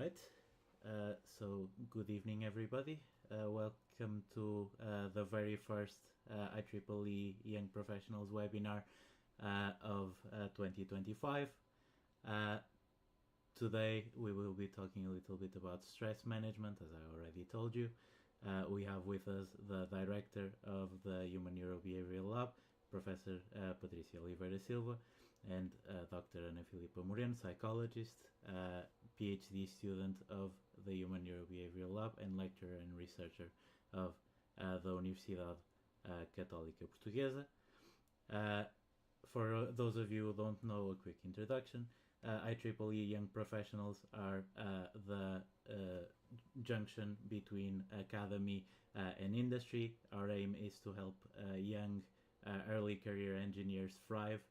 right. So good evening, everybody. Welcome to the very first IEEE Young Professionals webinar of 2025. Today we will be talking a little bit about stress management, as I already told you. We have with us the director of the Human Neurobehavioral Lab, Professor Patrícia Oliveira-Silva, and Dr. Ana Moreno, psychologist, PhD student of the Human Neurobehavioral Lab and lecturer and researcher of the Universidade Católica Portuguesa. For those of you who don't know, a quick introduction. IEEE Young Professionals are the junction between academy and industry. Our aim is to help young early career engineers thrive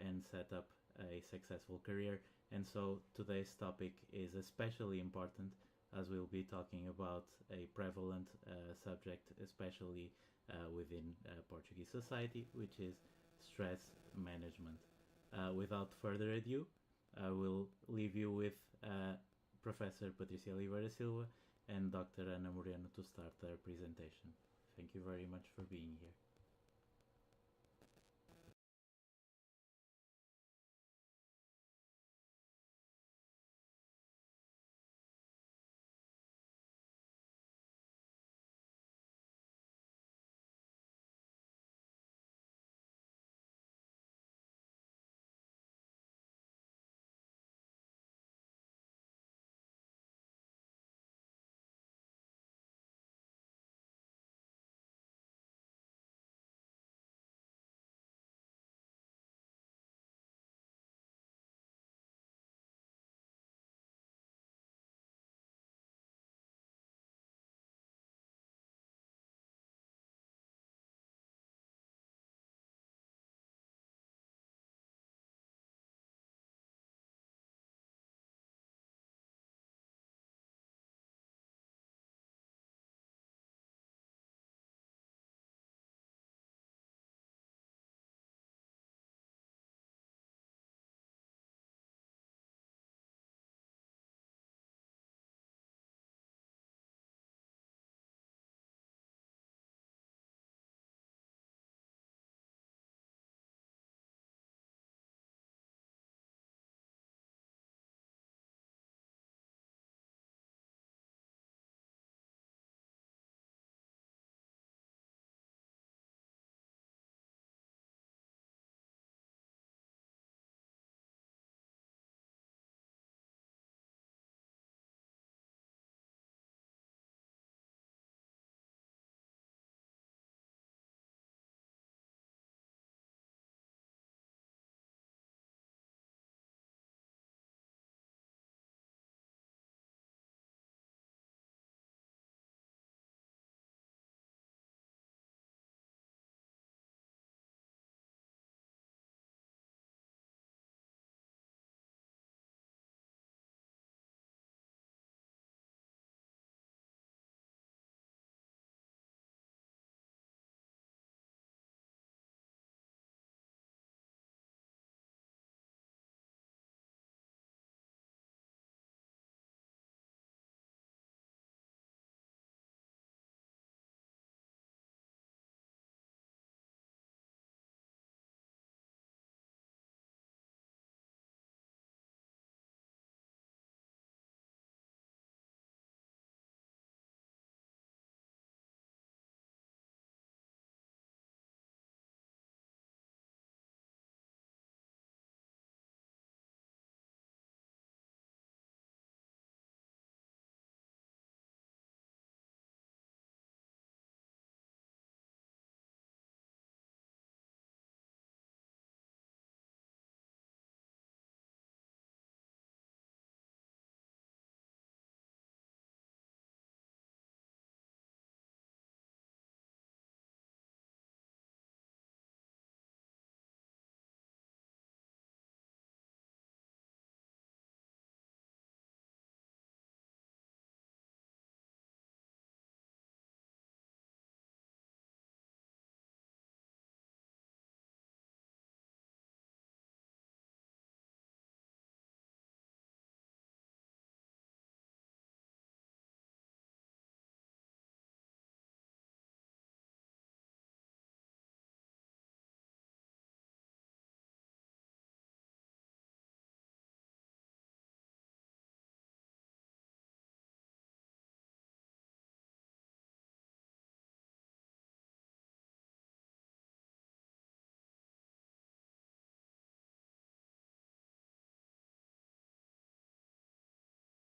and set up a successful career. And so today's topic is especially important, as we'll be talking about a prevalent subject, especially within Portuguese society, which is stress management. Without further ado, I will leave you with Professor Patrícia Oliveira-Silva and Dr. Ana Moreno to start their presentation. Thank you very much for being here.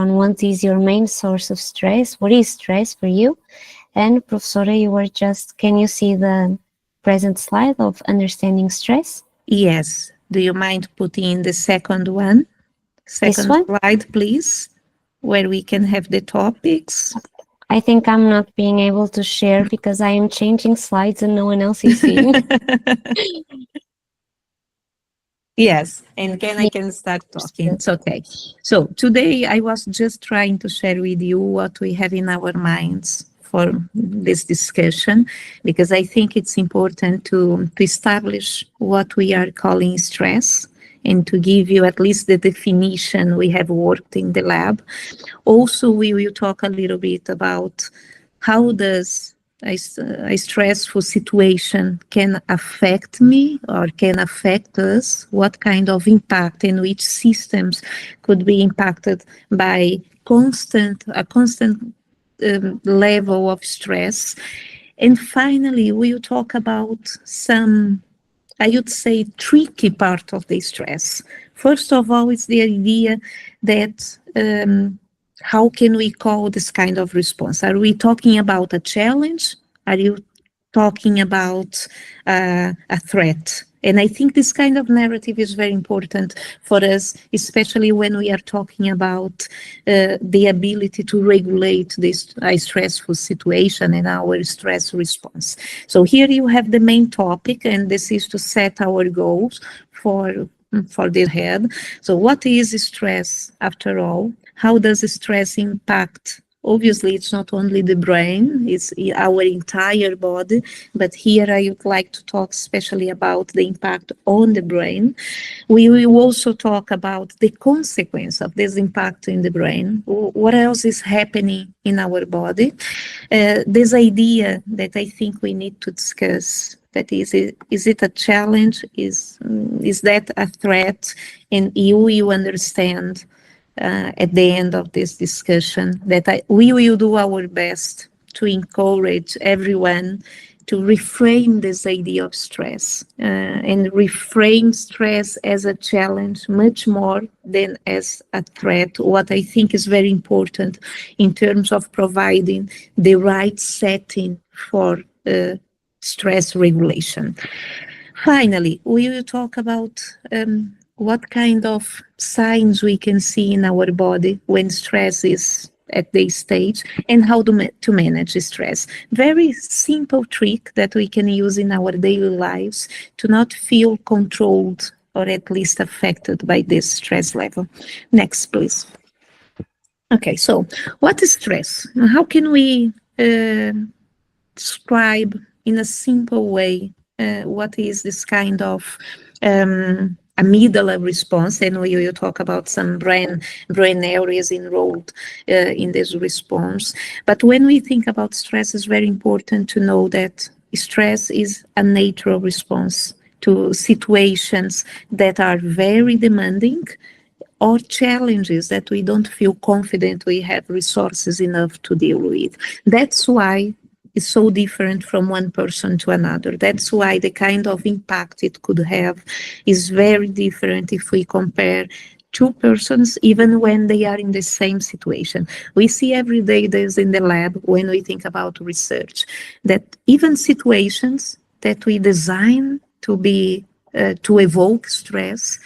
on what is your main source of stress, what is stress for you. And Professora, you were just, can you see the present slide of understanding stress? Yes. Do you mind putting the second one? Second slide, please, where we can have the topics. I think I'm not being able to share because I am changing slides and no one else is seeing. Yes, and I can start talking. It's okay. So today I was just trying to share with you what we have in our minds for this discussion, because I think it's important to establish what we are calling stress and to give you at least the definition we have worked in the lab. Also, we will talk a little bit about how does a stressful situation can affect me or can affect us, what kind of impact and which systems could be impacted by a constant level of stress. And finally, we'll talk about some, I would say, tricky part of the stress. First of all, it's the idea that how can we call this kind of response? Are we talking about a challenge? Are you talking about a threat? And I think this kind of narrative is very important for us, especially when we are talking about the ability to regulate this stressful situation and our stress response. So here you have the main topic, and this is to set our goals for the head. So what is stress after all? How does stress impact? Obviously, it's not only the brain, it's our entire body, but here I would like to talk especially about the impact on the brain. We will also talk about the consequence of this impact in the brain. What else is happening in our body? This idea that I think we need to discuss, that is it a challenge? Is that a threat? And you will understand at the end of this discussion that we will do our best to encourage everyone to reframe this idea of stress and reframe stress as a challenge much more than as a threat, what I think is very important in terms of providing the right setting for stress regulation. Finally, we will talk about what kind of signs we can see in our body when stress is at this stage and how to manage stress. Very simple trick that we can use in our daily lives to not feel controlled or at least affected by this stress level. Next, please. Okay, so what is stress? How can we describe in a simple way what is this kind of amygdala response? And we will talk about some brain areas enrolled in this response. But when we think about stress, it's very important to know that stress is a natural response to situations that are very demanding or challenges that we don't feel confident we have resources enough to deal with. That's why is so different from one person to another. That's why the kind of impact it could have is very different if we compare two persons, even when they are in the same situation. We see every day this in the lab when we think about research, that even situations that we design to be to evoke stress,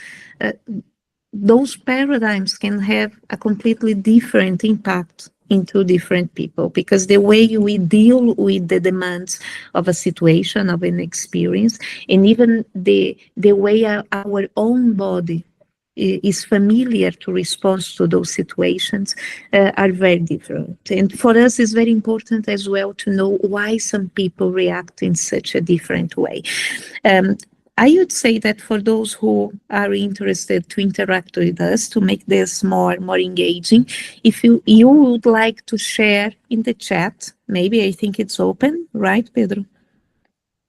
those paradigms can have a completely different impact into different people, because the way we deal with the demands of a situation, of an experience, and even the way our own body is familiar to respond to those situations are very different. And for us, it's very important as well to know why some people react in such a different way. I would say that for those who are interested to interact with us, to make this more engaging, if you would like to share in the chat, maybe I think it's open, right, Pedro?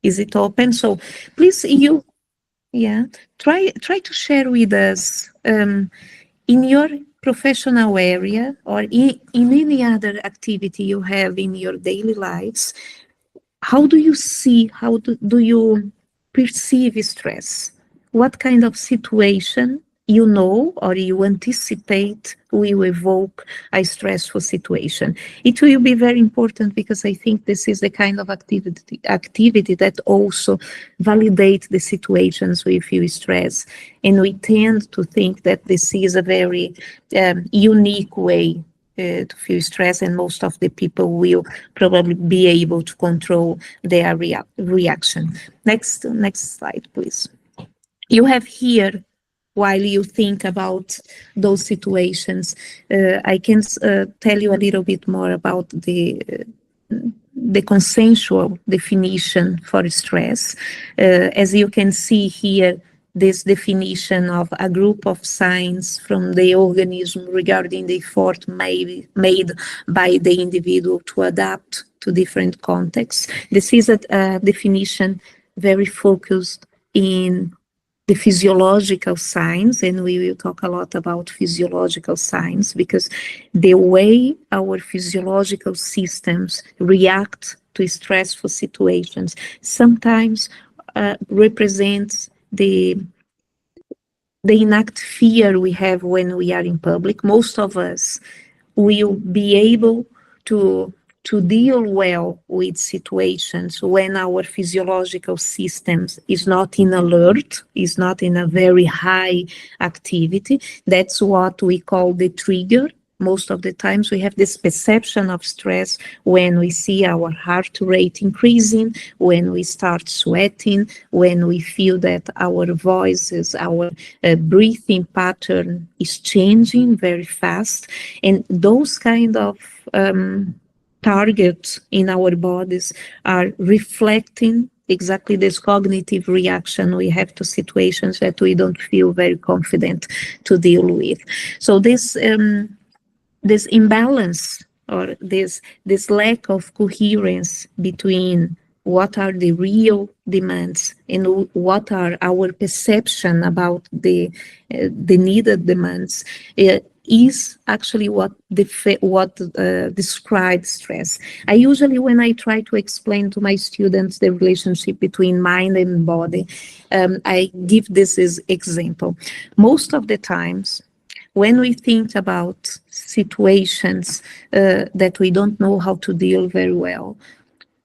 Is it open? So please, try to share with us in your professional area or in any other activity you have in your daily lives. How do you see, do you perceive stress? What kind of situation you know or you anticipate will evoke a stressful situation. It will be very important because I think this is the kind of activity that also validates the situations we feel stress. And we tend to think that this is a very unique way to feel stress, and most of the people will probably be able to control their reaction. Next slide, please. You have here, while you think about those situations, I can tell you a little bit more about the consensual definition for stress. As you can see here, this definition of a group of signs from the organism regarding the effort made by the individual to adapt to different contexts. This is a definition very focused in the physiological signs, and we will talk a lot about physiological signs because the way our physiological systems react to stressful situations sometimes represents the innate fear we have when we are in public. Most of us will be able to deal well with situations when our physiological systems is not in alert, is not in a very high activity. That's what we call the trigger. Most of the times we have this perception of stress when we see our heart rate increasing, when we start sweating, when we feel that our voices, our breathing pattern is changing very fast. And those kind of targets in our bodies are reflecting exactly this cognitive reaction we have to situations that we don't feel very confident to deal with. So this imbalance or this lack of coherence between what are the real demands and what are our perception about the needed demands is actually what describes stress. I usually, when I try to explain to my students the relationship between mind and body, I give this as example. Most of the times, when we think about situations that we don't know how to deal very well,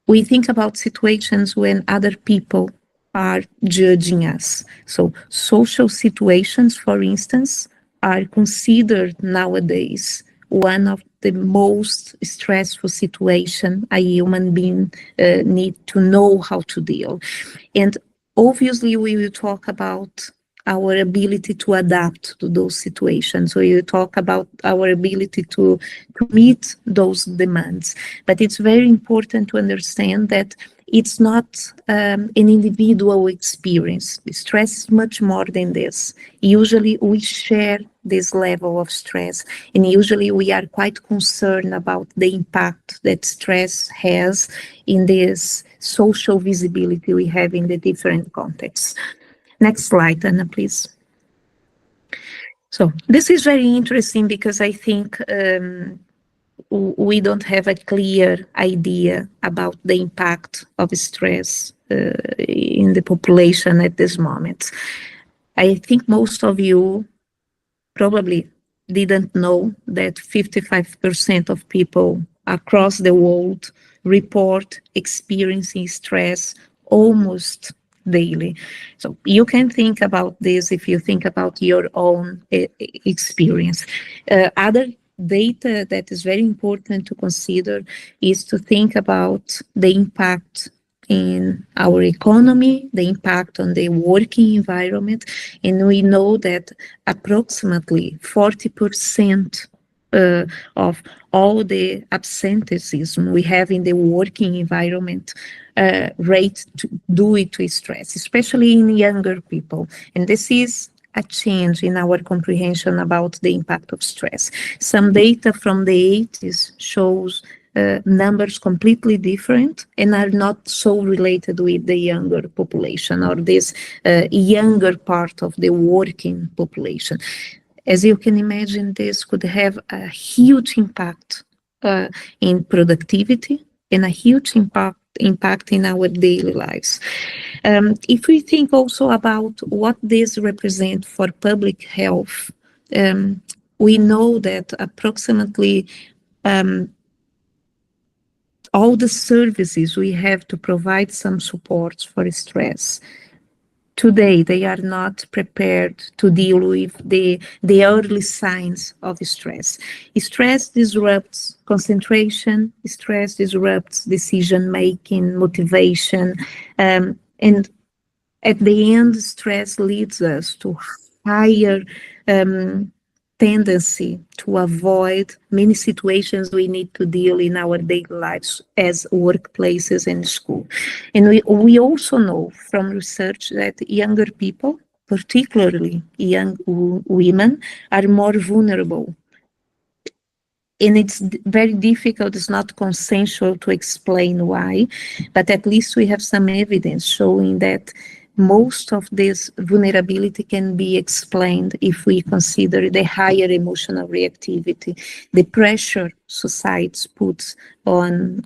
we think about situations when other people are judging us. So social situations, for instance, are considered nowadays one of the most stressful situations a human being needs to know how to deal. And obviously we will talk about our ability to adapt to those situations. So you talk about our ability to meet those demands. But it's very important to understand that it's not an individual experience. Stress is much more than this. Usually we share this level of stress, and usually we are quite concerned about the impact that stress has in this social visibility we have in the different contexts. Next slide, Anna, please. So this is very interesting because I think we don't have a clear idea about the impact of stress in the population at this moment. I think most of you probably didn't know that 55% of people across the world report experiencing stress almost daily. So you can think about this if you think about your own experience. Other data that is very important to consider is to think about the impact in our economy, the impact on the working environment, and we know that approximately 40% of all the absenteeism we have in the working environment rate due to stress, especially in younger people. And this is a change in our comprehension about the impact of stress. Some data from the 80s shows numbers completely different and are not so related with the younger population or this younger part of the working population. As you can imagine, this could have a huge impact in productivity and a huge impact impact in our daily lives. If we think also about what this represents for public health, we know that approximately all the services we have to provide some support for stress, today they are not prepared to deal with the early signs of stress. Stress disrupts concentration, stress disrupts decision-making, motivation, and at the end, stress leads us to higher tendency to avoid many situations we need to deal in our daily lives as workplaces and school. And we also know from research that younger people, particularly young women, are more vulnerable. And it's very difficult, it's not consensual to explain why, but at least we have some evidence showing that most of this vulnerability can be explained if we consider the higher emotional reactivity, the pressure society puts on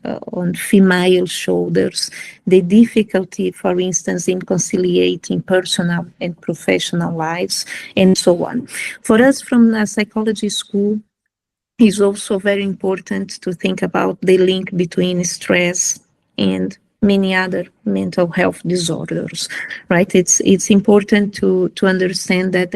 female shoulders, the difficulty, for instance, in conciliating personal and professional lives, and so on. For us from the psychology school, it's also very important to think about the link between stress and many other mental health disorders, right? It's important to understand that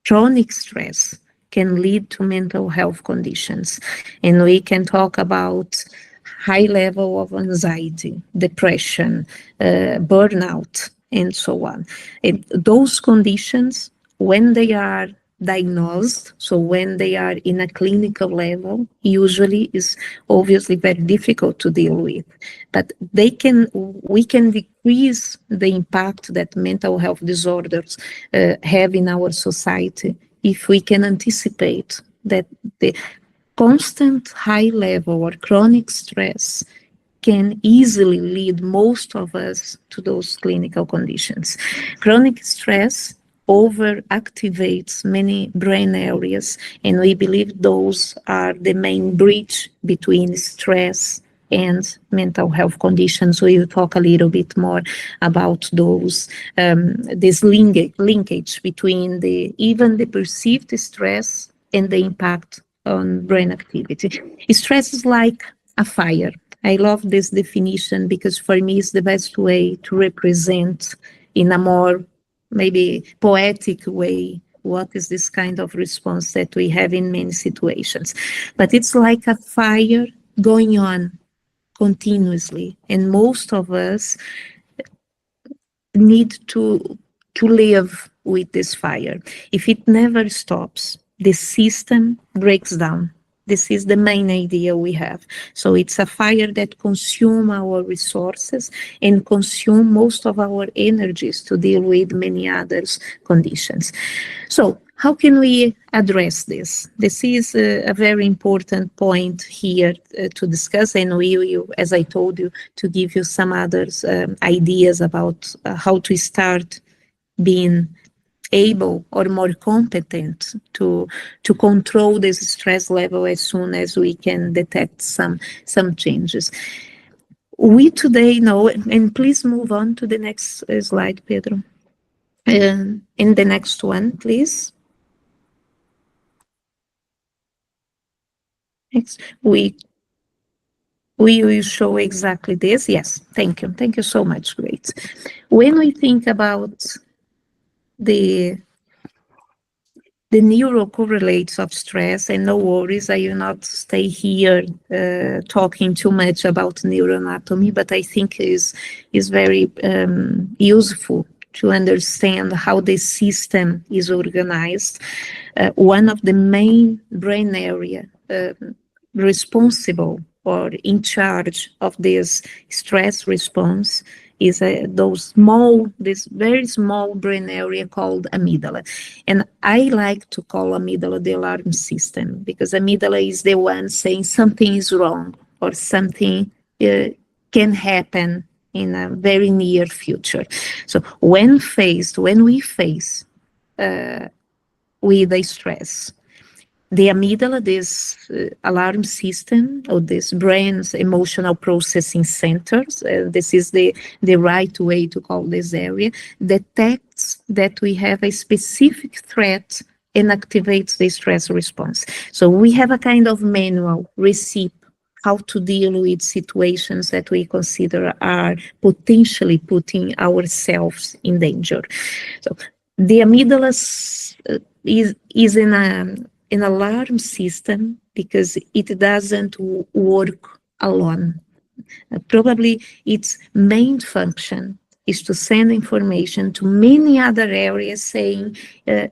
chronic stress can lead to mental health conditions. And we can talk about high level of anxiety, depression, burnout, and so on. And those conditions, when they are diagnosed, so when they are in a clinical level, usually is obviously very difficult to deal with. But we can decrease the impact that mental health disorders have in our society if we can anticipate that the constant high level or chronic stress can easily lead most of us to those clinical conditions. Chronic stress overactivates many brain areas, and we believe those are the main bridge between stress and mental health conditions. We will talk a little bit more about those, this linkage between even the perceived stress and the impact on brain activity. Stress is like a fire. I love this definition because for me it's the best way to represent in a more maybe poetic way what is this kind of response that we have in many situations. But it's like a fire going on continuously, and most of us need to live with this fire. If it never stops, the system breaks down. This is the main idea we have. So it's a fire that consumes our resources and consumes most of our energies to deal with many other conditions. So how can we address this? This is a very important point here to discuss, and we will, as I told you, to give you some other ideas about how to start being able or more competent to control this stress level as soon as we can detect some changes. We today know, and please move on to the next slide, Pedro. In the next one, please. Next, we will show exactly this. Yes, thank you. Thank you so much. Great. When we think about the neurocorrelates of stress, and no worries, I will not stay here talking too much about neuroanatomy, but I think is very useful to understand how the system is organized. One of the main brain area responsible or in charge of this stress response is this very small brain area called amygdala. And I like to call amygdala the alarm system, because amygdala is the one saying something is wrong or something can happen in a very near future. So when we face with a stress, the amygdala, this alarm system, or this brain's emotional processing centers, this is the right way to call this area, detects that we have a specific threat and activates the stress response. So we have a kind of manual, receipt, how to deal with situations that we consider are potentially putting ourselves in danger. So the amygdala is in an alarm system because it doesn't work alone. Probably its main function is to send information to many other areas saying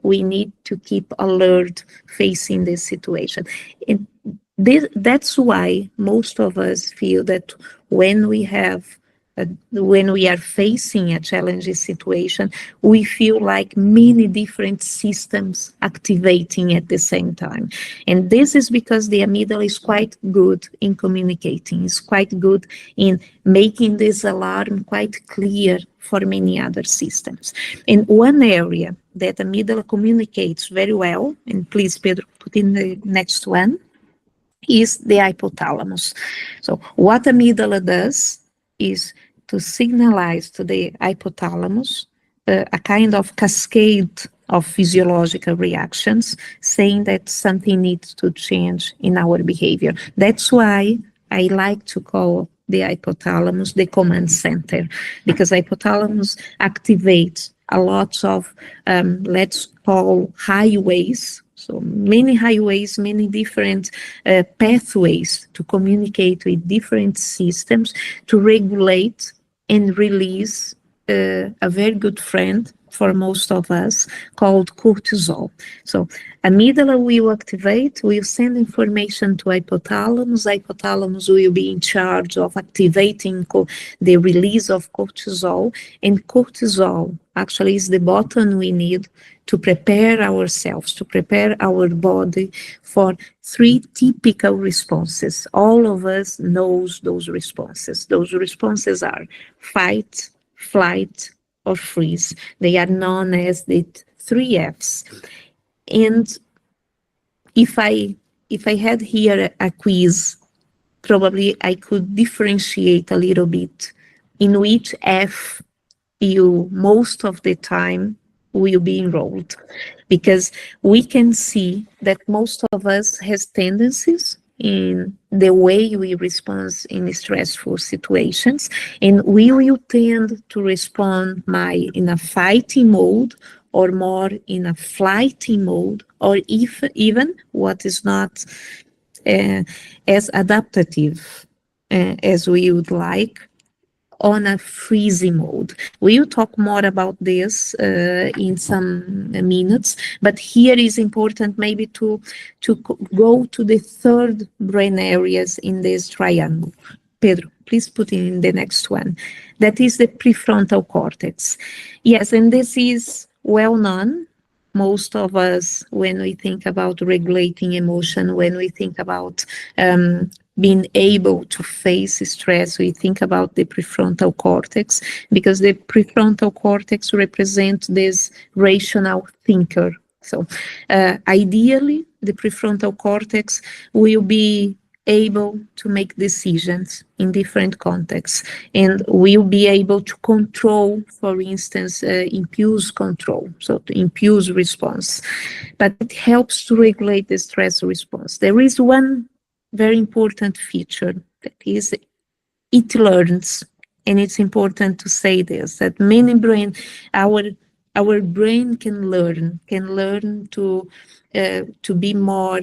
we need to keep alert facing this situation. And that's why most of us feel that when we are facing a challenging situation, we feel like many different systems activating at the same time. And this is because the amygdala is quite good in communicating, it's quite good in making this alarm quite clear for many other systems. And one area that amygdala communicates very well, and please, Pedro, put in the next one, is the hypothalamus. So what amygdala does is to signalize to the hypothalamus a kind of cascade of physiological reactions saying that something needs to change in our behavior. That's why I like to call the hypothalamus the command center, because hypothalamus activates a lot of, let's call, highways. So many highways, many different pathways to communicate with different systems to regulate and release a very good friend for most of us called cortisol. So amygdala will activate, will send information to hypothalamus. Hypothalamus will be in charge of activating the release of cortisol, and cortisol actually is the button we need to prepare ourselves, to prepare our body for 3 typical responses. All of us knows those responses. Those responses are fight, flight, or freeze. They are known as the 3 Fs. And if I had here a quiz, probably I could differentiate a little bit in which F you most of the time will be enrolled, because we can see that most of us has tendencies in the way we respond in stressful situations, and we will tend to respond in a fighting mode, or more in a flighting mode, or even what is not as adaptive as we would like, on a freezing mode. We'll talk more about this in some minutes, but here is important maybe to go to the 3rd brain areas in this triangle. Pedro, please put in the next one. That is the prefrontal cortex. Yes, and this is well known. Most of us, when we think about regulating emotion, when we think about being able to face stress, we think about the prefrontal cortex, because the prefrontal cortex represents this rational thinker. So ideally, the prefrontal cortex will be able to make decisions in different contexts, and will be able to control, for instance, impulse control, so to impulse response. But it helps to regulate the stress response. There is one very important feature, that is it learns, and it's important to say this, that our brain can learn to be more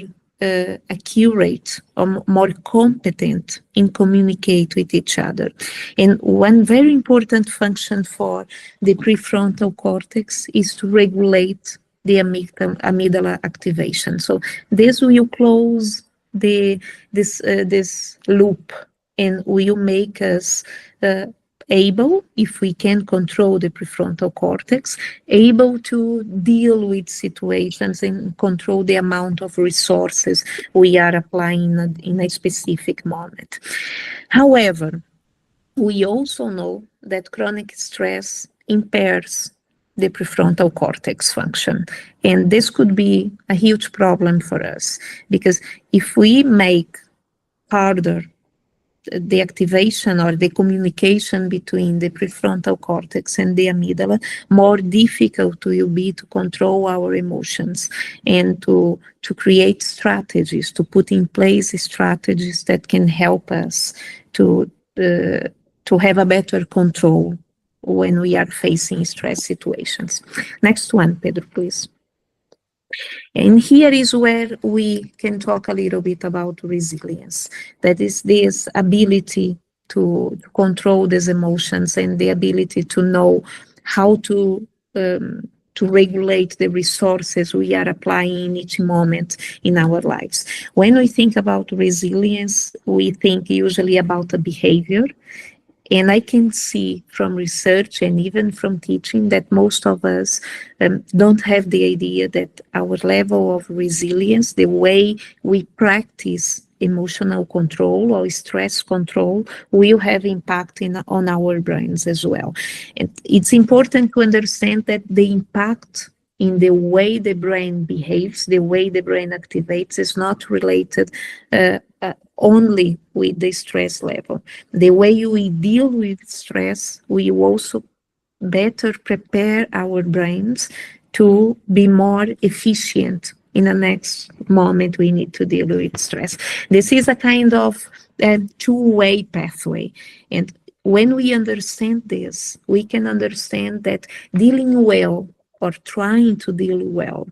accurate or more competent in communicate with each other. And one very important function for the prefrontal cortex is to regulate the amygdala activation. So this will close this loop, and will make us able, if we can control the prefrontal cortex, able to deal with situations and control the amount of resources we are applying in a specific moment. However, we also know that chronic stress impairs the prefrontal cortex function. And this could be a huge problem for us, because if we make harder the activation or the communication between the prefrontal cortex and the amygdala, more difficult it will be to control our emotions and to create strategies, to put in place strategies that can help us to have a better control when we are facing stress situations. Next one, Pedro, please. And here is where we can talk a little bit about resilience. That is this ability to control these emotions and the ability to know how to regulate the resources we are applying in each moment in our lives. When we think about resilience, we think usually about a behavior. And I can see from research and even from teaching that most of us don't have the idea that our level of resilience, the way we practice emotional control or stress control, will have impact on our brains as well. And it's important to understand that the impact in the way the brain behaves, the way the brain activates, is not related only with the stress level. The way we deal with stress, we also better prepare our brains to be more efficient in the next moment we need to deal with stress. This is a kind of two-way pathway. And when we understand this, we can understand that dealing well or trying to deal well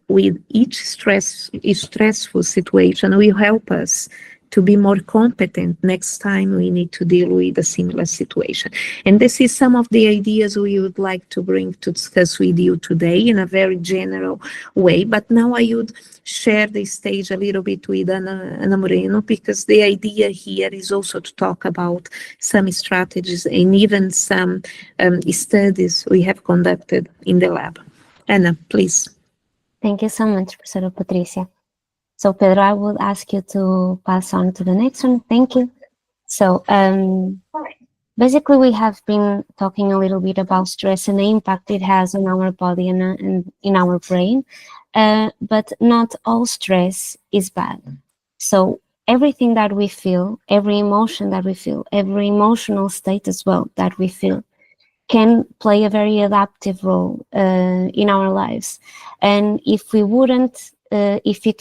with each stressful situation will help us to be more competent next time we need to deal with a similar situation. And this is some of the ideas we would like to bring to discuss with you today in a very general way. But now I would share the stage a little bit with Ana Moreno, because the idea here is also to talk about some strategies and even some studies we have conducted in the lab. Ana, please. Thank you so much, Professora Patrícia. So, Pedro, I would ask you to pass on to the next one. Thank you. So, basically, we have been talking a little bit about stress and the impact it has on our body and in our brain, but not all stress is bad. So, everything that we feel, every emotion that we feel, every emotional state as well that we feel, can play a very adaptive role in our lives. And if it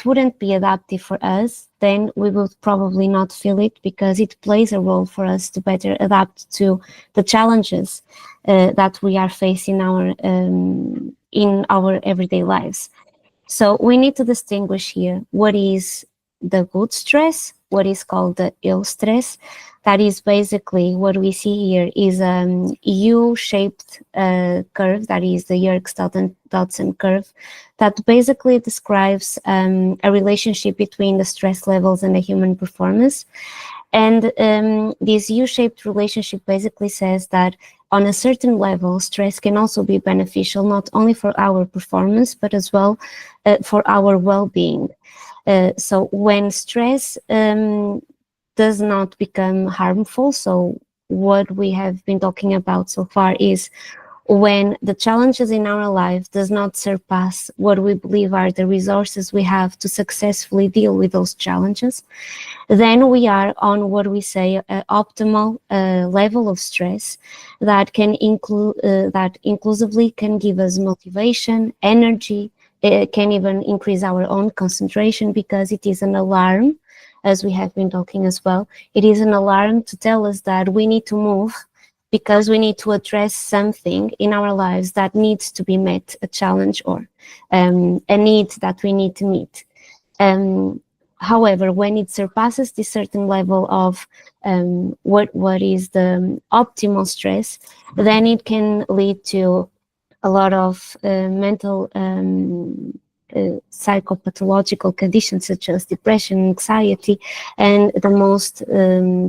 wouldn't be adaptive for us, then we would probably not feel it, because it plays a role for us to better adapt to the challenges that we are facing in our everyday lives. So we need to distinguish here what is the good stress, what is called the ill stress. That is basically what we see here is a U-shaped curve, that is the Yerkes-Dodson curve, that basically describes a relationship between the stress levels and the human performance. And this U-shaped relationship basically says that on a certain level, stress can also be beneficial, not only for our performance, but as well for our well-being. So when stress does not become harmful, so what we have been talking about so far is when the challenges in our life does not surpass what we believe are the resources we have to successfully deal with those challenges, then we are on what we say an optimal level of stress that can include that inclusively can give us motivation, energy. It can even increase our own concentration, because it is an alarm, as we have been talking as well. It is an alarm to tell us that we need to move, because we need to address something in our lives that needs to be met, a challenge or a need that we need to meet. However, when it surpasses this certain level of what is the optimal stress, then it can lead to a lot of mental psychopathological conditions such as depression, anxiety, and the most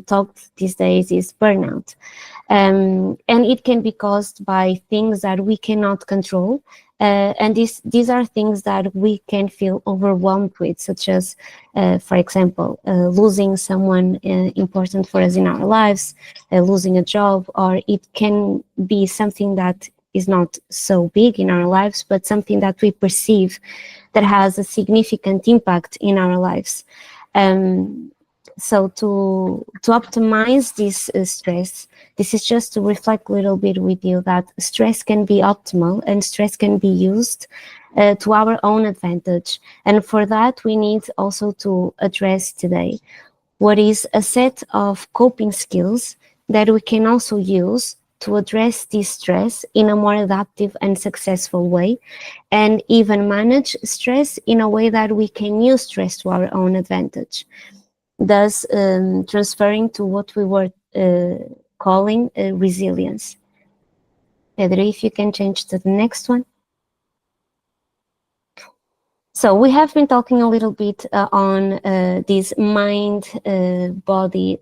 talked these days is burnout. And it can be caused by things that we cannot control. And these are things that we can feel overwhelmed with, such as, for example, losing someone important for us in our lives, losing a job, or it can be something that is not so big in our lives, but something that we perceive that has a significant impact in our lives. So to optimize this stress, this is just to reflect a little bit with you that stress can be optimal and stress can be used to our own advantage. And for that, we need also to address today what is a set of coping skills that we can also use to address this stress in a more adaptive and successful way, and even manage stress in a way that we can use stress to our own advantage. Thus, transferring to what we were calling resilience. Pedro, if you can change to the next one. So we have been talking a little bit on this mind-body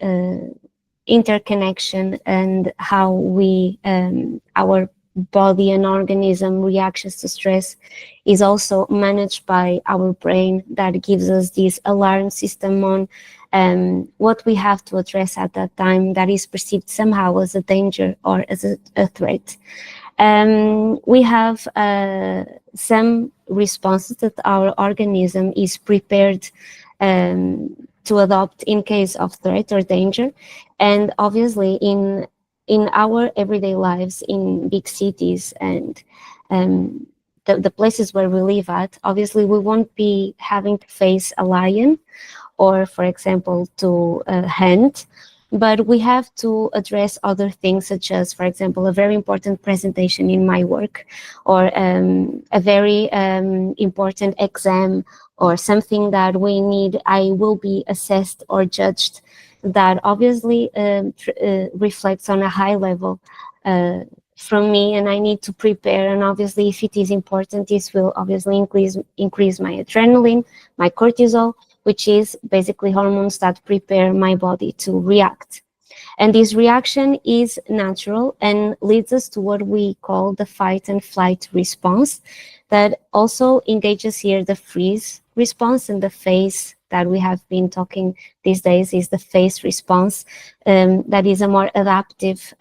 interconnection and how we, our body and organism reactions to stress is also managed by our brain, that gives us this alarm system on what we have to address at that time that is perceived somehow as a danger or as a threat. We have some responses that our organism is prepared to adopt in case of threat or danger. And obviously in our everyday lives in big cities and the places where we live at, obviously we won't be having to face a lion or, for example, to hunt. But we have to address other things, such as, for example, a very important presentation in my work, or a very important exam, or something that we need, I will be assessed or judged, that obviously reflects on a high level from me, and I need to prepare. And obviously, if it is important, this will obviously increase my adrenaline, my cortisol, which is basically hormones that prepare my body to react. And this reaction is natural and leads us to what we call the fight and flight response, that also engages here the freeze response, and the phase that we have been talking these days is the phase response. That is a more adaptive,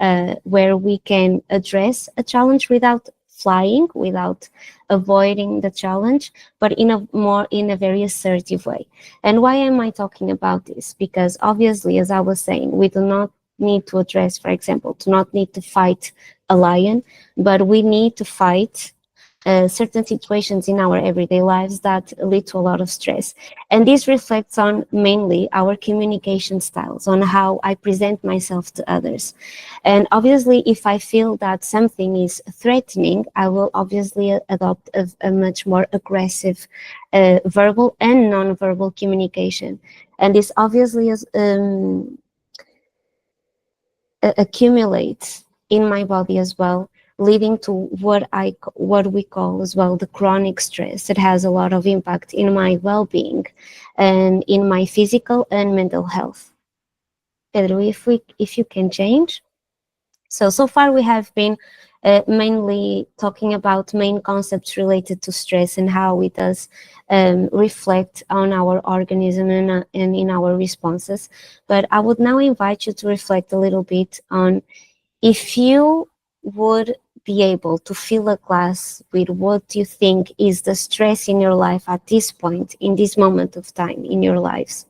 where we can address a challenge without flying, without avoiding the challenge, but in a very assertive way. And why am I talking about this? Because obviously, as I was saying, we do not need to address, for example, do not need to fight a lion, but we need to fight certain situations in our everyday lives that lead to a lot of stress. And this reflects on mainly our communication styles, on how I present myself to others. And obviously, if I feel that something is threatening, I will obviously adopt a much more aggressive verbal and non-verbal communication. And this obviously is, accumulates in my body as well, leading to what we call as well the chronic stress. It has a lot of impact in my well-being and in my physical and mental health. Pedro, if you can change. So far we have been mainly talking about main concepts related to stress and how it does reflect on our organism and in our responses. But I would now invite you to reflect a little bit on if you would be able to fill a glass with what you think is the stress in your life at this point, in this moment of time in your lives,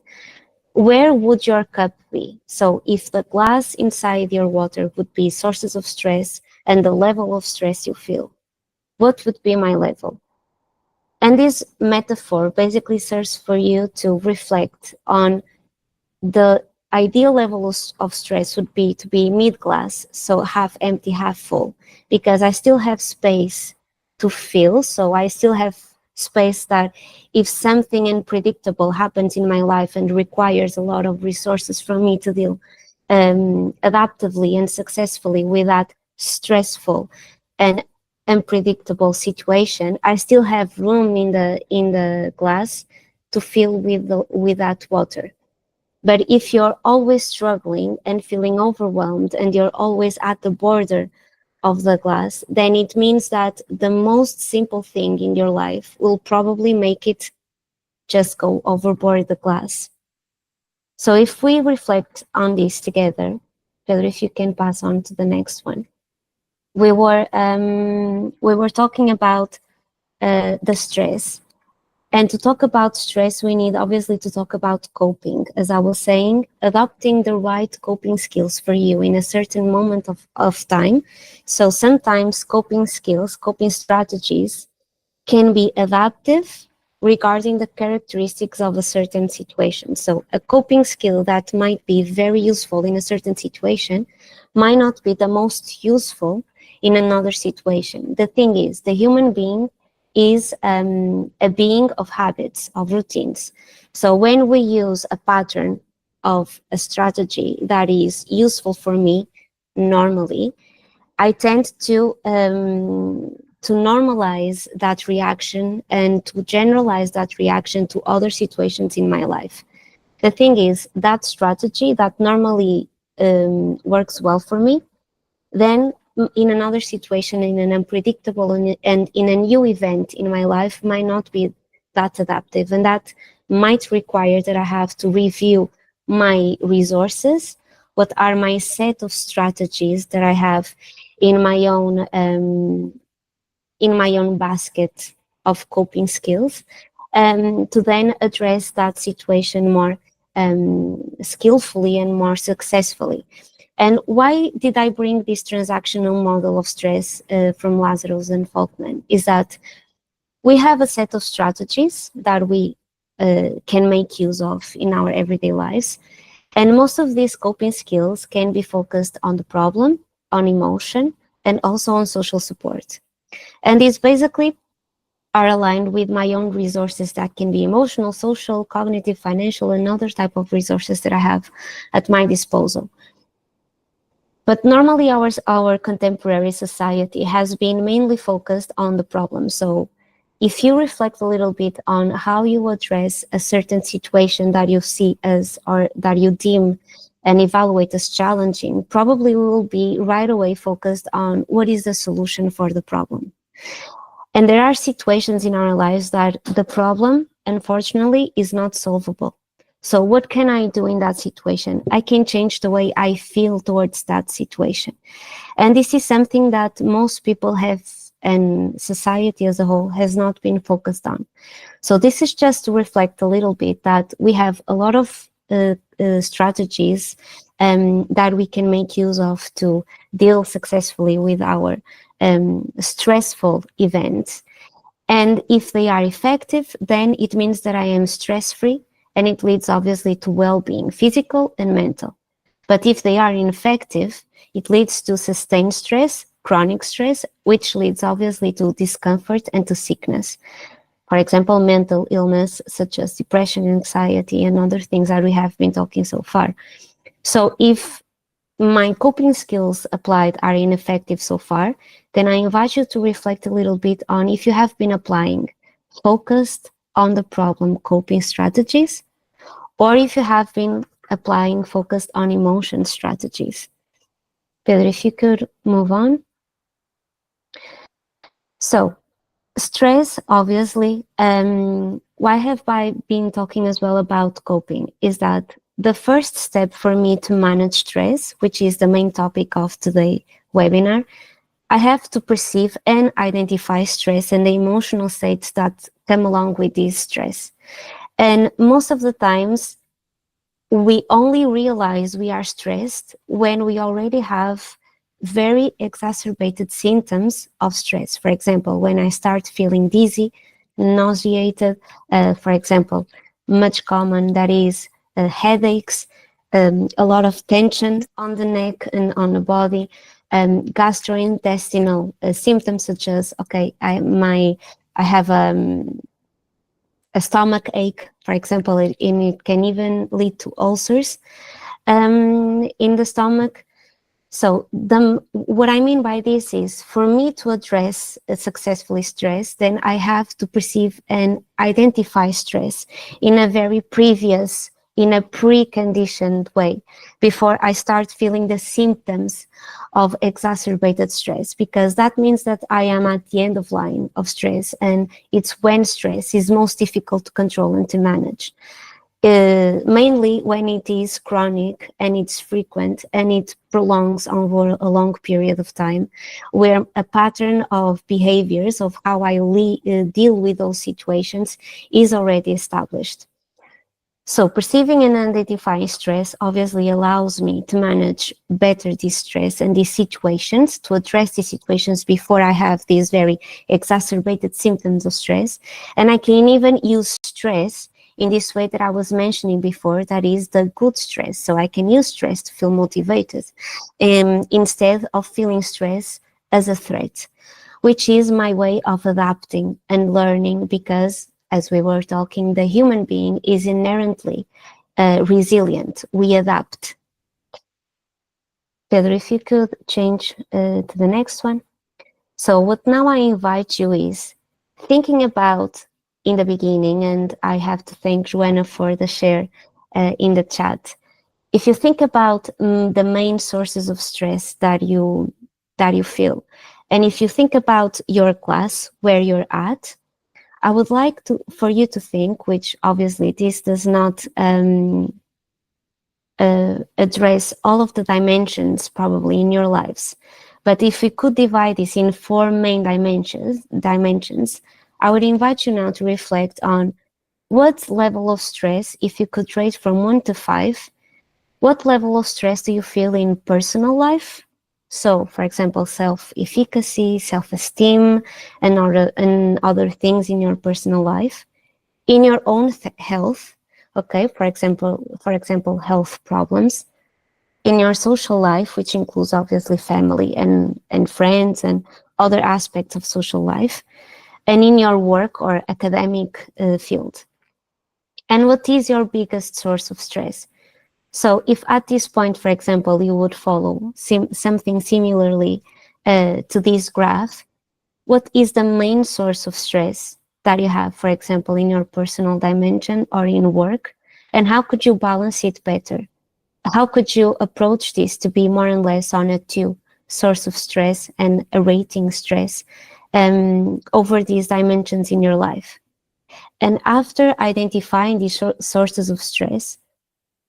where would your cup be? So if the glass inside your water would be sources of stress and the level of stress you feel, what would be my level? And this metaphor basically serves for you to reflect on the ideal level of stress would be to be mid-glass, so half empty, half full, because I still have space to fill, so I still have space that if something unpredictable happens in my life and requires a lot of resources from me to deal adaptively and successfully with that stressful and unpredictable situation, I still have room in the glass to fill with that water. But if you're always struggling and feeling overwhelmed and you're always at the border of the glass, then it means that the most simple thing in your life will probably make it just go overboard the glass. So if we reflect on this together, Pedro, if you can pass on to the next one. we were talking about the stress. And to talk about stress, we need obviously to talk about coping. As I was saying, adopting the right coping skills for you in a certain moment of time. So sometimes coping skills, coping strategies can be adaptive regarding the characteristics of a certain situation. So a coping skill that might be very useful in a certain situation might not be the most useful in another situation. The thing is, the human being is a being of habits, of routines. So when we use a pattern of a strategy that is useful for me normally, I tend to normalize that reaction and to generalize that reaction to other situations in my life. The thing is, that strategy that normally works well for me, then in another situation, in an unpredictable and in a new event in my life, might not be that adaptive, and that might require that I have to review my resources, what are my set of strategies that I have in my own basket of coping skills, to then address that situation more skillfully and more successfully. And why did I bring this transactional model of stress from Lazarus and Folkman? Is that we have a set of strategies that we can make use of in our everyday lives. And most of these coping skills can be focused on the problem, on emotion, and also on social support. And these basically are aligned with my own resources that can be emotional, social, cognitive, financial, and other type of resources that I have at my disposal. But normally our contemporary society has been mainly focused on the problem. So if you reflect a little bit on how you address a certain situation that you see as, or that you deem and evaluate as challenging, probably will be right away focused on what is the solution for the problem. And there are situations in our lives that the problem, unfortunately, is not solvable. So what can I do in that situation? I can change the way I feel towards that situation. And this is something that most people have, and society as a whole has not been focused on. So this is just to reflect a little bit that we have a lot of strategies that we can make use of to deal successfully with our stressful events. And if they are effective, then it means that I am stress-free, and it leads obviously to well-being, physical and mental. But if they are ineffective, it leads to sustained stress, chronic stress, which leads obviously to discomfort and to sickness. For example, mental illness such as depression, anxiety, and other things that we have been talking so far. So if my coping skills applied are ineffective so far, then I invite you to reflect a little bit on if you have been applying focused on the problem coping strategies, or if you have been applying focused on emotion strategies. Pedro, if you could move on. So, stress, obviously, why have I been talking as well about coping, is that the first step for me to manage stress, which is the main topic of today's webinar, I have to perceive and identify stress and the emotional states that come along with this stress. And most of the times, we only realize we are stressed when we already have very exacerbated symptoms of stress. For example, when I start feeling dizzy, nauseated, for example, much common, that is headaches, a lot of tension on the neck and on the body, gastrointestinal symptoms such as, okay, I have a stomach ache, for example, and it can even lead to ulcers in the stomach. So what I mean by this is, for me to address successfully stress, then I have to perceive and identify stress in a very previous, in a preconditioned way, before I start feeling the symptoms of exacerbated stress, because that means that I am at the end of line of stress, and it's when stress is most difficult to control and to manage. mainly when it is chronic and it's frequent and it prolongs over a long period of time, where a pattern of behaviors of how I deal with those situations is already established. So perceiving and identifying stress obviously allows me to manage better this stress and these situations, to address these situations before I have these very exacerbated symptoms of stress. And I can even use stress in this way that I was mentioning before, that is the good stress. So I can use stress to feel motivated instead of feeling stress as a threat, which is my way of adapting and learning, because as we were talking, the human being is inherently resilient. We adapt. Pedro, if you could change to the next one. So what now I invite you is thinking about in the beginning, and I have to thank Joanna for the share in the chat. If you think about the main sources of stress that you feel, and if you think about your class, where you're at, I would like for you to think, which obviously this does not address all of the dimensions probably in your lives, but if we could divide this in 4 main dimensions, I would invite you now to reflect on what level of stress, if you could rate from 1 to 5, what level of stress do you feel in personal life? So, for example, self-efficacy, self-esteem, and other things in your personal life, in your own health. Okay, for example, health problems, in your social life, which includes obviously family and friends and other aspects of social life, and in your work or academic field. And what is your biggest source of stress? So if at this point, for example, you would follow something similarly to this graph, what is the main source of stress that you have, for example, in your personal dimension or in work? And how could you balance it better? How could you approach this to be more and less on a 2 source of stress and a rating stress over these dimensions in your life? And after identifying these sources of stress,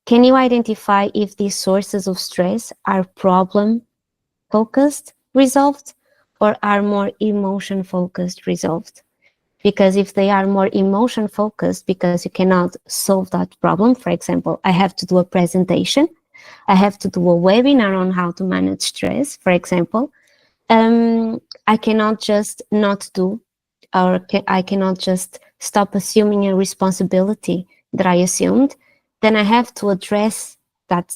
can you identify if these sources of stress are problem-focused, resolved, or are more emotion-focused, resolved? Because if they are more emotion-focused, because you cannot solve that problem, for example, I have to do a presentation, I have to do a webinar on how to manage stress, for example, I cannot just not do, or I cannot just stop assuming a responsibility that I assumed. Then I have to address that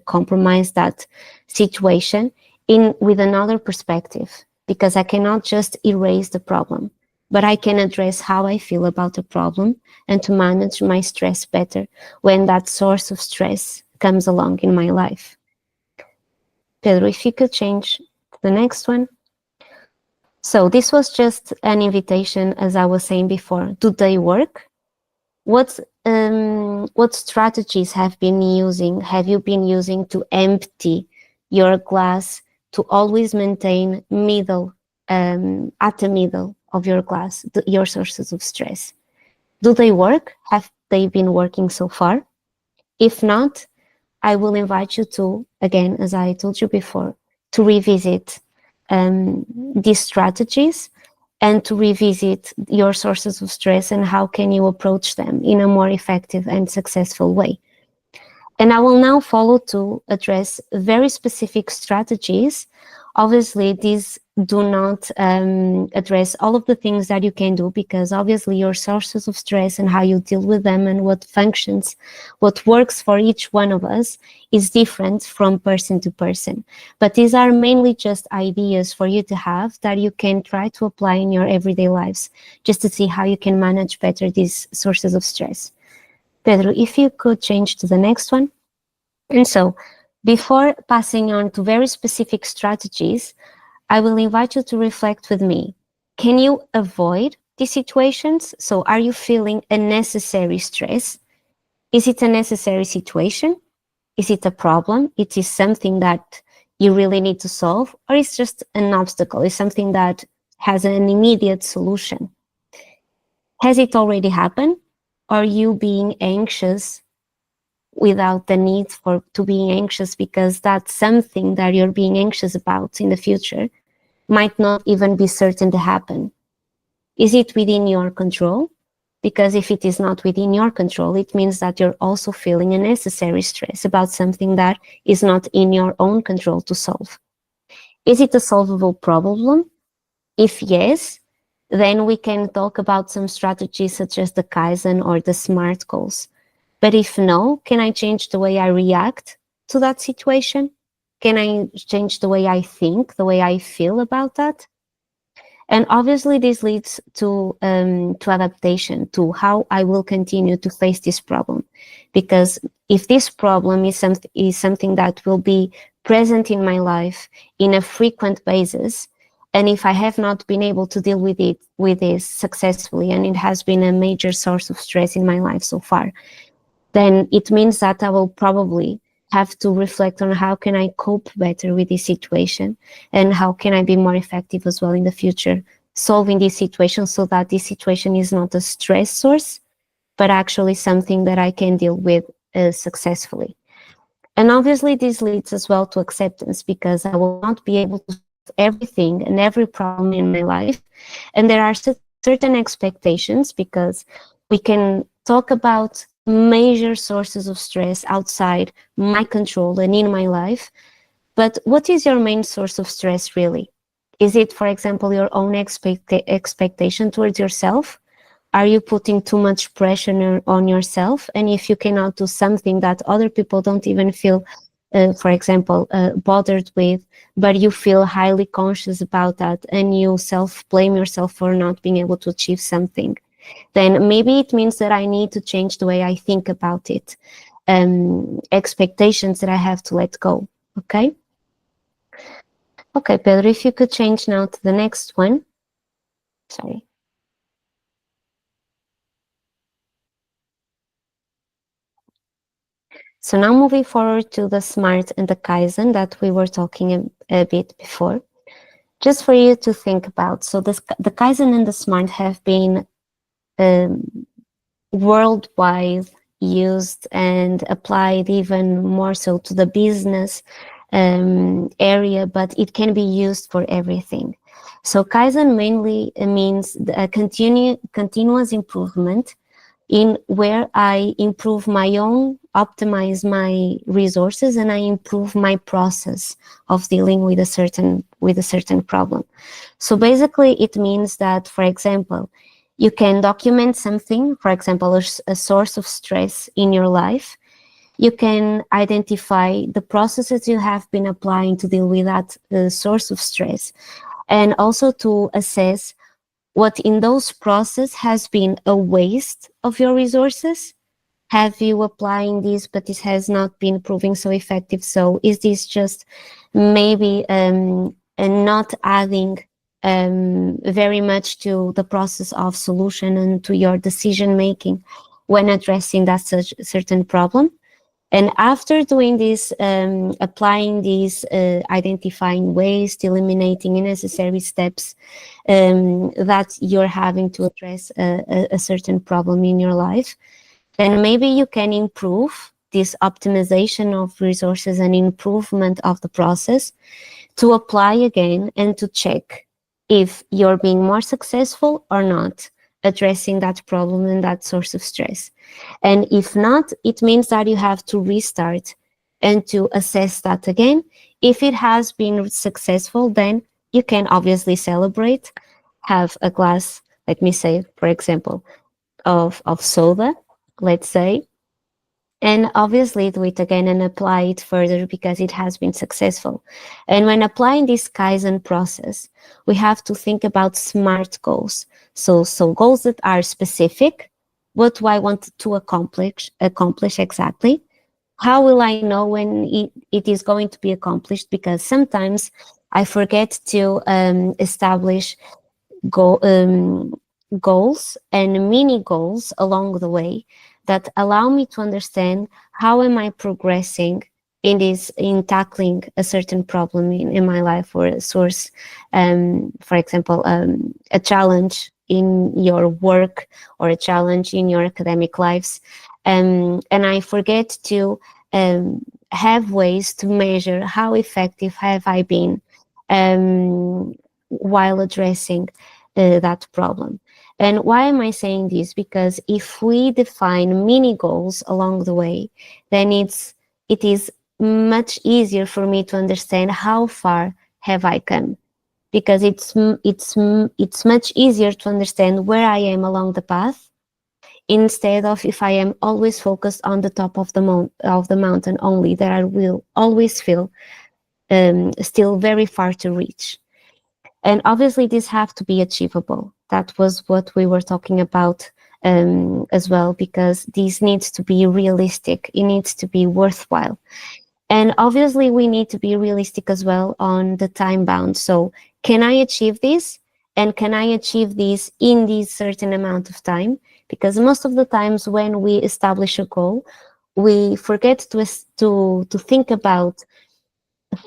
compromise, that situation with another perspective, because I cannot just erase the problem, but I can address how I feel about the problem and to manage my stress better when that source of stress comes along in my life. Pedro, if you could change to the next one. So this was just an invitation, as I was saying before. Do they work? What strategies have you been using to empty your glass, to always maintain at the middle of your glass, your sources of stress? Do they work? Have they been working so far? If not, I will invite you to, again, as I told you before, to revisit these strategies and to revisit your sources of stress and how can you approach them in a more effective and successful way. And I will now follow to address very specific strategies. Obviously, these do not address all of the things that you can do, because obviously your sources of stress and how you deal with them and what functions, what works for each one of us is different from person to person. But these are mainly just ideas for you to have that you can try to apply in your everyday lives, just to see how you can manage better these sources of stress. Pedro, if you could change to the next one. And so, before passing on to very specific strategies, I will invite you to reflect with me. Can you avoid these situations? So are you feeling unnecessary stress? Is it a necessary situation? Is it a problem? It is something that you really need to solve, or is just an obstacle? Is something that has an immediate solution? Has it already happened? are you being anxious without the need to being anxious, because that's something that you're being anxious about in the future might not even be certain to happen? Is it within your control? Because if it is not within your control, it means that you're also feeling unnecessary stress about something that is not in your own control to solve. Is it a solvable problem? If yes, then we can talk about some strategies such as the Kaizen or the SMART goals. But if no, can I change the way I react to that situation? Can I change the way I think, the way I feel about that? And obviously this leads to adaptation, to how I will continue to face this problem. Because if this problem is something that will be present in my life in a frequent basis, and if I have not been able to deal with this successfully, and it has been a major source of stress in my life so far, then it means that I will probably have to reflect on how can I cope better with this situation, and how can I be more effective as well in the future, solving this situation, so that this situation is not a stress source, but actually something that I can deal with successfully. And obviously this leads as well to acceptance, because I will not be able to solve everything and every problem in my life. And there are certain expectations, because we can talk about major sources of stress outside my control and in my life. But what is your main source of stress really? Is it, for example, your own expectation towards yourself? Are you putting too much pressure on yourself? And if you cannot do something that other people don't even feel, for example, bothered with, but you feel highly conscious about that, and you self-blame yourself for not being able to achieve something, then maybe it means that I need to change the way I think about it. Expectations that I have to let go, okay? Okay, Pedro, if you could change now to the next one. Sorry. So now moving forward to the SMART and the Kaizen that we were talking a bit before, just for you to think about. So the Kaizen and the SMART have been worldwide used and applied even more so to the business area, but it can be used for everything. So Kaizen mainly means a continuous improvement in where I improve my own, optimize my resources, and I improve my process of dealing with a certain problem. So basically it means that, for example, you can document something, for example, a source of stress in your life. You can identify the processes you have been applying to deal with that source of stress, and also to assess what in those processes has been a waste of your resources. Have you applying this, but this has not been proving so effective? So is this just maybe not adding very much to the process of solution and to your decision making when addressing that certain problem? And after doing this, applying these, identifying waste, eliminating unnecessary steps that you're having to address a certain problem in your life, then maybe you can improve this optimization of resources and improvement of the process to apply again and to check if you're being more successful or not addressing that problem and that source of stress. And if not, it means that you have to restart and to assess that again. If it has been successful, then you can obviously celebrate, have a glass, let me say, for example, of soda, let's say, and obviously do it again and apply it further because it has been successful. And when applying this Kaizen process, we have to think about SMART goals. So goals that are specific. What do I want to accomplish exactly? How will I know when it is going to be accomplished? Because sometimes I forget to establish goals and mini goals along the way that allow me to understand how am I progressing in tackling a certain problem in my life, or a source, for example, a challenge in your work or a challenge in your academic lives. And I forget to have ways to measure how effective have I been while addressing that problem. And why am I saying this? Because if we define mini goals along the way, then it is much easier for me to understand how far have I come, because it's much easier to understand where I am along the path, instead of if I am always focused on the top of the mountain only, that I will always feel still very far to reach. And obviously this have to be achievable. That was what we were talking about as well, because this needs to be realistic. It needs to be worthwhile. And obviously we need to be realistic as well on the time bound. So can I achieve this? And can I achieve this in this certain amount of time? Because most of the times when we establish a goal, we forget to think about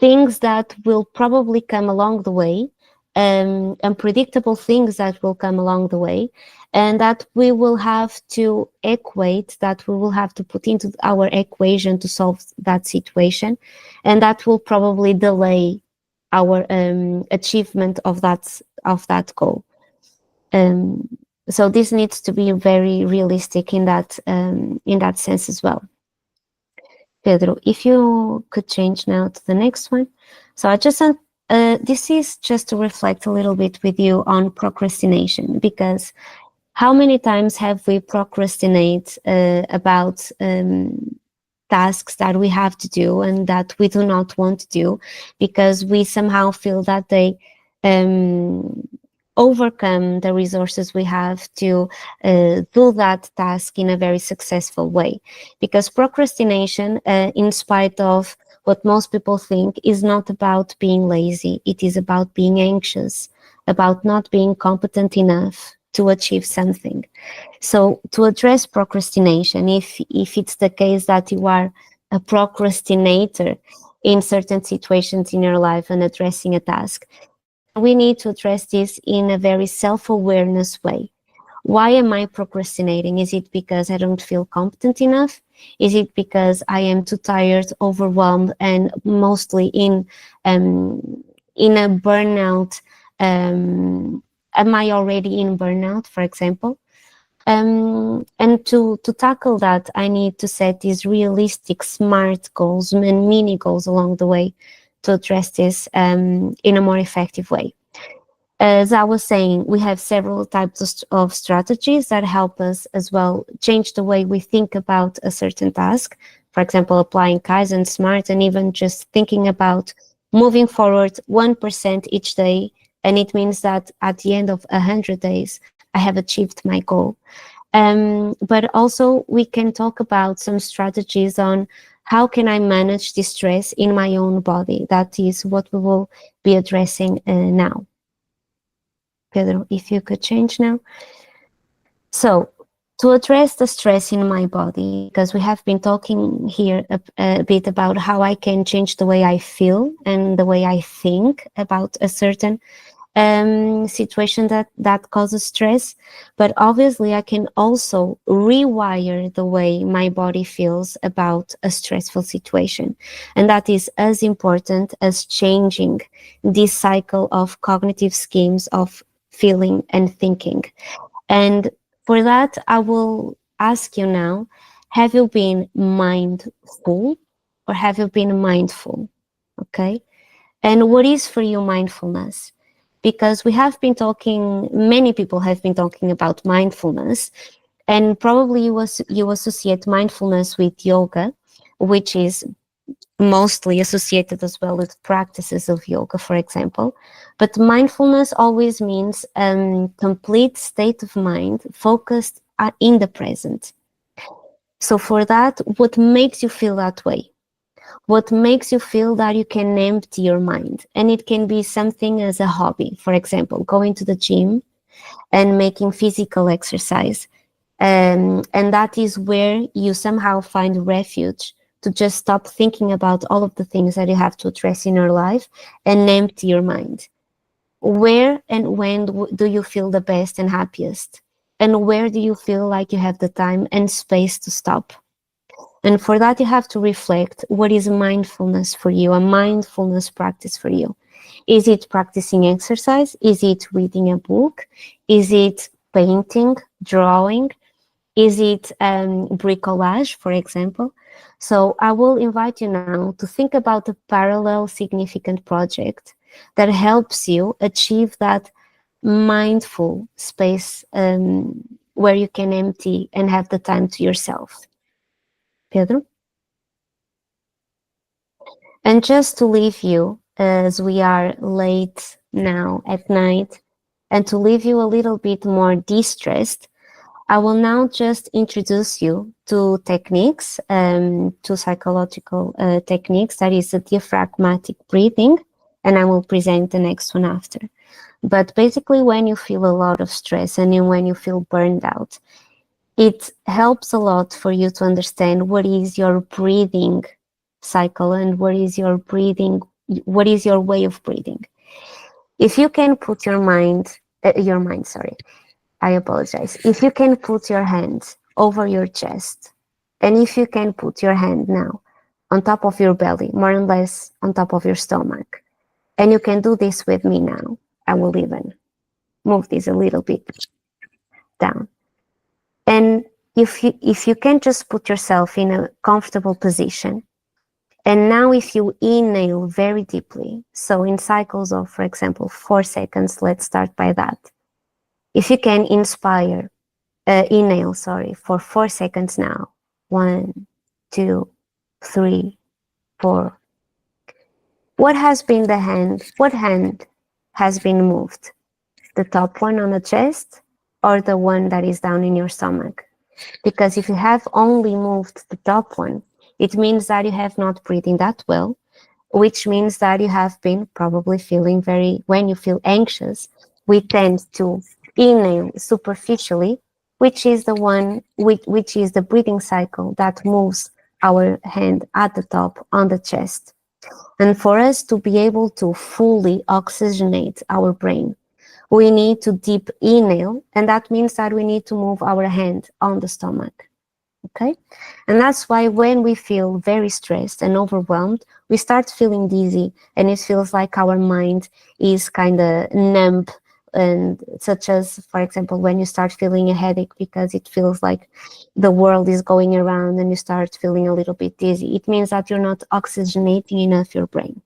things that will probably come along the way, unpredictable things that will come along the way, and that we will have to equate, that we will have to put into our equation to solve that situation, and that will probably delay our achievement of that goal. So this needs to be very realistic in that sense as well. Pedro, if you could change now to the next one. So I just this is just to reflect a little bit with you on procrastination, because how many times have we procrastinate about tasks that we have to do and that we do not want to do, because we somehow feel that they overcome the resources we have to do that task in a very successful way. Because procrastination, in spite of what most people think, is not about being lazy. It is about being anxious, about not being competent enough to achieve something. So to address procrastination, if it's the case that you are a procrastinator in certain situations in your life and addressing a task, we need to address this in a very self-awareness way. Why am I procrastinating? Is it because I don't feel competent enough? Is it because I am too tired, overwhelmed, and mostly in a burnout? Am I already in burnout, for example? And to tackle that, I need to set these realistic, smart goals and mini goals along the way to address this in a more effective way. As I was saying, we have several types of strategies that help us as well change the way we think about a certain task. For example, applying Kaizen, SMART, and even just thinking about moving forward 1% each day. And it means that at the end of 100 days, I have achieved my goal. But also we can talk about some strategies on how can I manage the stress in my own body. That is what we will be addressing now. Pedro, if you could change now. So to address the stress in my body, because we have been talking here a bit about how I can change the way I feel and the way I think about a certain situation that causes stress, but obviously I can also rewire the way my body feels about a stressful situation, and that is as important as changing this cycle of cognitive schemes of feeling and thinking. And for that, I will ask you now, have you been mindful or have you been mindful? Okay, and what is for you mindfulness? Because we have been talking, many people have been talking about mindfulness, and probably you associate mindfulness with yoga, which is mostly associated as well with practices of yoga, for example. But mindfulness always means complete state of mind focused in the present. So for that, what makes you feel that way? What makes you feel that you can empty your mind? And it can be something as a hobby, for example, going to the gym and making physical exercise. And that is where you somehow find refuge to just stop thinking about all of the things that you have to address in your life and empty your mind. where and when do you feel the best and happiest? And where do you feel like you have the time and space to stop? And for that, you have to reflect, what is mindfulness for you, a mindfulness practice for you? Is it practicing exercise? Is it reading a book? Is it painting, drawing? Is it bricolage, for example? So I will invite you now to think about a parallel significant project that helps you achieve that mindful space where you can empty and have the time to yourself. Pedro? And just to leave you, as we are late now at night, and to leave you a little bit more de-stressed, I will now just introduce you to techniques, to psychological techniques, that is a diaphragmatic breathing, and I will present the next one after. But basically, when you feel a lot of stress and when you feel burned out, it helps a lot for you to understand what is your breathing cycle and what is your way of breathing. If you can put your mind, I apologize. If you can put your hand over your chest, and if you can put your hand now on top of your belly, more or less on top of your stomach, and you can do this with me now, I will even move this a little bit down. And if you can just put yourself in a comfortable position, and now if you inhale very deeply, so in cycles of, for example, 4 seconds, let's start by that. If you can inhale, for 4 seconds now. 1, 2, 3, 4. What hand has been moved? The top one on the chest or the one that is down in your stomach? Because if you have only moved the top one, it means that you have not breathing that well, which means that you have been probably feeling when you feel anxious, we tend to inhale superficially, which is the breathing cycle that moves our hand at the top on the chest. And for us to be able to fully oxygenate our brain, we need to deep inhale, and that means that we need to move our hand on the stomach. Okay? And that's why when we feel very stressed and overwhelmed, we start feeling dizzy, and it feels like our mind is kind of numb, and such as, for example, when you start feeling a headache because it feels like the world is going around and you start feeling a little bit dizzy. It means that you're not oxygenating enough your brain.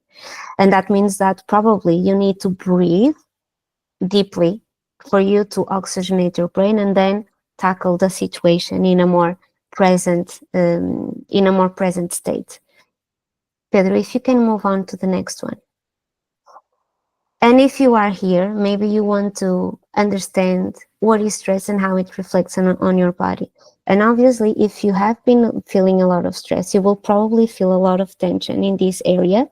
And that means that probably you need to breathe deeply for you to oxygenate your brain and then tackle the situation in a more present state. Pedro, if you can move on to the next one. And if you are here, maybe you want to understand what is stress and how it reflects on your body. And obviously, if you have been feeling a lot of stress, you will probably feel a lot of tension in this area.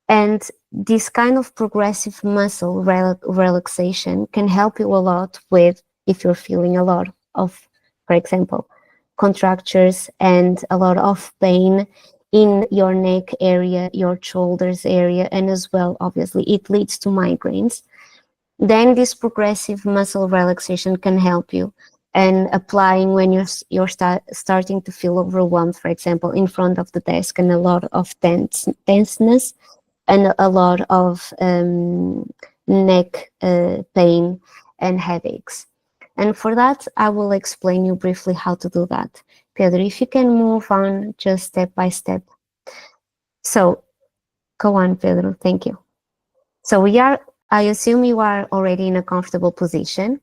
And this kind of progressive muscle relaxation can help you a lot with, if you're feeling a lot of, for example, contractures and a lot of pain in your neck area, your shoulders area, and as well, obviously, it leads to migraines. Then this progressive muscle relaxation can help you. And applying when you're starting to feel overwhelmed, for example, in front of the desk, and a lot of tenseness, and a lot of neck pain and headaches. And for that, I will explain you briefly how to do that. Pedro, if you can move on just step by step. So, go on, Pedro, thank you. So I assume you are already in a comfortable position,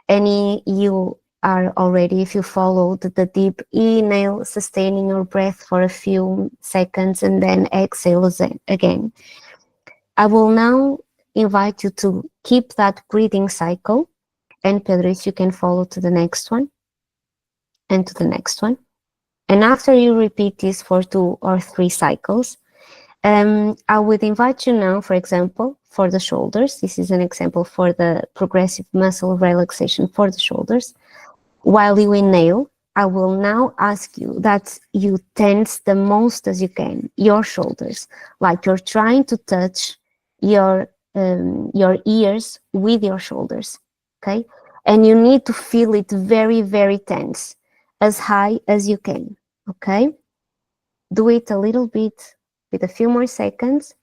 and you are already, if you followed the deep inhale, sustaining your breath for a few seconds and then exhale again. I will now invite you to keep that breathing cycle, and Pedro, if you can follow to the next one, and to the next one. And after you repeat this for 2 or 3 cycles, I would invite you now, for example, for the shoulders. This is an example for the progressive muscle relaxation for the shoulders. While you inhale, I will now ask you that you tense the most as you can your shoulders, like you're trying to touch your your ears with your shoulders, okay? And you need to feel it very, very tense, as high as you can, okay? Do it a little bit with a few more seconds.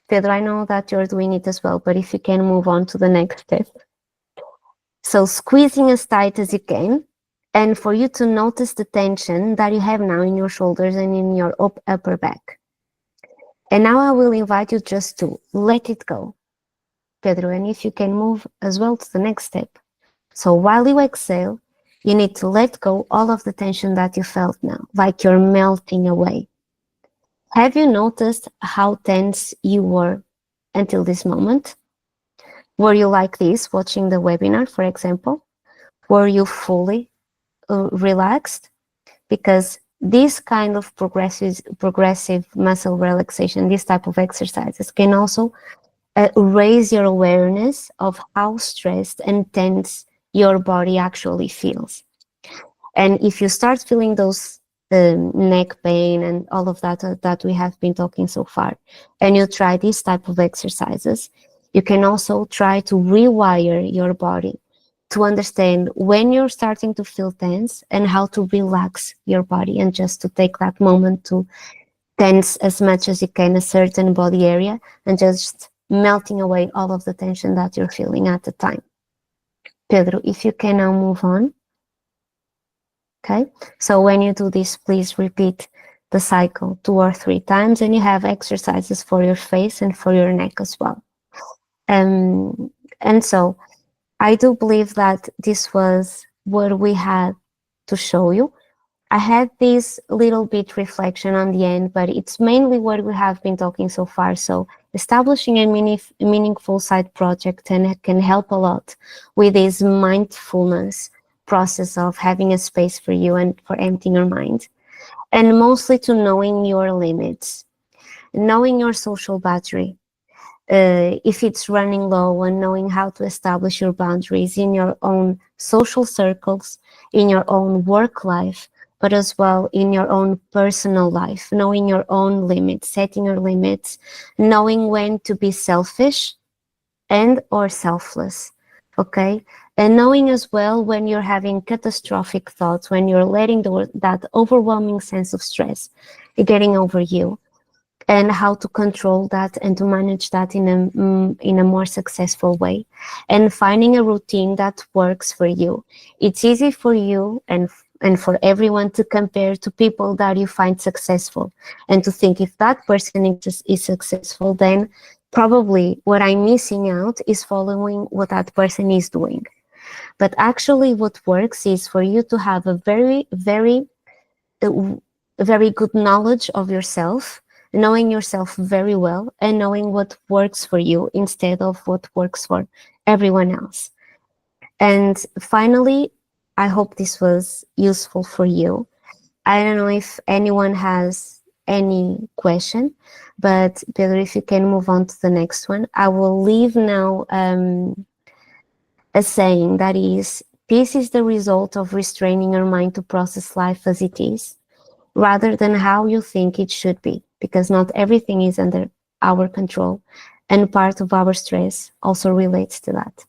Pedro, I know that you're doing it as well, but if you can move on to the next step. So squeezing as tight as you can, and for you to notice the tension that you have now in your shoulders and in your upper back. And now I will invite you just to let it go, Pedro, and if you can move as well to the next step. So while you exhale, you need to let go all of the tension that you felt now, like you're melting away. Have you noticed how tense you were until this moment? Were you like this watching the webinar, for example? Were you fully relaxed? Because this kind of progressive muscle relaxation, this type of exercises can also raise your awareness of how stressed and tense your body actually feels. And if you start feeling those neck pain and all of that that we have been talking so far, and you try this type of exercises, you can also try to rewire your body to understand when you're starting to feel tense and how to relax your body, and just to take that moment to tense as much as you can a certain body area and just melting away all of the tension that you're feeling at the time. Pedro, if you can now move on. Okay, so when you do this, please repeat the cycle 2 or 3 times, and you have exercises for your face and for your neck as well. And so I do believe that this was what we had to show you. I had this little bit reflection on the end, but it's mainly what we have been talking so far. So establishing a meaningful side project, and it can help a lot with this mindfulness process of having a space for you and for emptying your mind, and mostly to knowing your limits, knowing your social battery, if it's running low, and knowing how to establish your boundaries in your own social circles, in your own work life, but as well in your own personal life, knowing your own limits, setting your limits, knowing when to be selfish and or selfless, okay? And knowing as well when you're having catastrophic thoughts, when you're letting that overwhelming sense of stress getting over you, and how to control that and to manage that in a more successful way, and finding a routine that works for you. It's easy for you and for everyone to compare to people that you find successful, and to think if that person is successful, then probably what I'm missing out is following what that person is doing. But actually what works is for you to have a very, very, very good knowledge of yourself, knowing yourself very well, and knowing what works for you instead of what works for everyone else. And finally, I hope this was useful for you. I don't know if anyone has any question, but Pedro, if you can move on to the next one. I will leave now a saying that is, peace is the result of restraining your mind to process life as it is, rather than how you think it should be, because not everything is under our control, and part of our stress also relates to that.